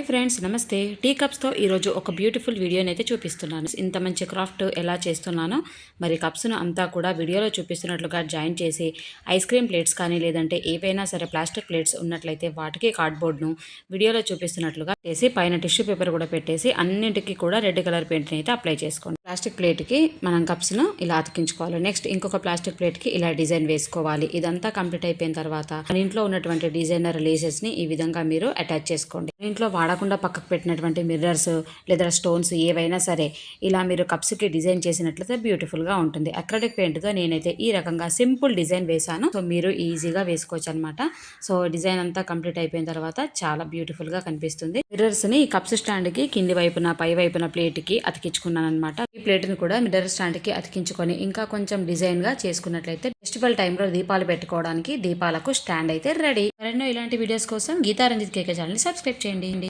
Hi friends, నమస్తే. Tea కప్స్తో ఈరోజు ఒక బ్యూటిఫుల్ వీడియోని అయితే చూపిస్తున్నాను. ఇంత మంచి క్రాఫ్ట్ ఎలా చేస్తున్నానో మరి కప్స్ను అంతా కూడా వీడియోలో చూపిస్తున్నట్లుగా జాయిన్ చేసి ఐస్ క్రీమ్ ప్లేట్స్ కానీ లేదంటే ఏవైనా సరే ప్లాస్టిక్ ప్లేట్స్ ఉన్నట్లయితే వాటికి కార్డ్బోర్డ్ను వీడియోలో చూపిస్తున్నట్లుగా చేసి పైన టిష్యూ పేపర్ కూడా పెట్టేసి అన్నింటికి కూడా రెడ్ కలర్ పెయింట్ని అయితే అప్లై చేసుకోండి. ప్లాస్టిక్ ప్లేట్కి మనం కప్స్ను ఇలా అతికించుకోవాలి. నెక్స్ట్ ఇంకొక ప్లాస్టిక్ ప్లేట్కి ఇలా డిజైన్ వేసుకోవాలి. ఇదంతా కంప్లీట్ అయిపోయిన తర్వాత మన ఇంట్లో ఉన్నటువంటి డిజైనర్ లేసెస్ని ఈ విధంగా మీరు అటాచ్ చేసుకోండి. ఇంట్లో వాడకుండా పక్కకు పెట్టినటువంటి మిర్రర్స్ లేదా స్టోన్స్ ఏవైనా సరే ఇలా మీరు కప్స్కి డిజైన్ చేసినట్లయితే బ్యూటిఫుల్గా ఉంటుంది. అక్రిలిక్ పెయింట్తో నేనైతే ఈ రకంగా సింపుల్ డిజైన్ వేశాను. సో మీరు ఈజీగా వేసుకోవచ్చు అనమాట. సో డిజైన్ అంతా కంప్లీట్ అయిపోయిన తర్వాత చాలా బ్యూటిఫుల్గా కనిపిస్తుంది. మిర్రర్స్ని కప్స్ స్టాండ్కి కింది వైపున పై వైపున ప్లేట్కి అతికించుకున్నాను అనమాట. ఈ ప్లేట్ని కూడా మిర్రర్ స్టాండ్కి అతికించుకొని ఇంకా కొంచెం డిజైన్గా చేసుకున్నట్లయితే ఫెస్టివల్ టైంలో దీపాలు పెట్టుకోవడానికి దీపాలకు స్టాండ్ అయితే రెడీ. మరెన్నో ఇలాంటి వీడియోస్ కోసం గీతారంజిత్ కేకే ఛానల్ని సబ్స్క్రైబ్ చేయండి.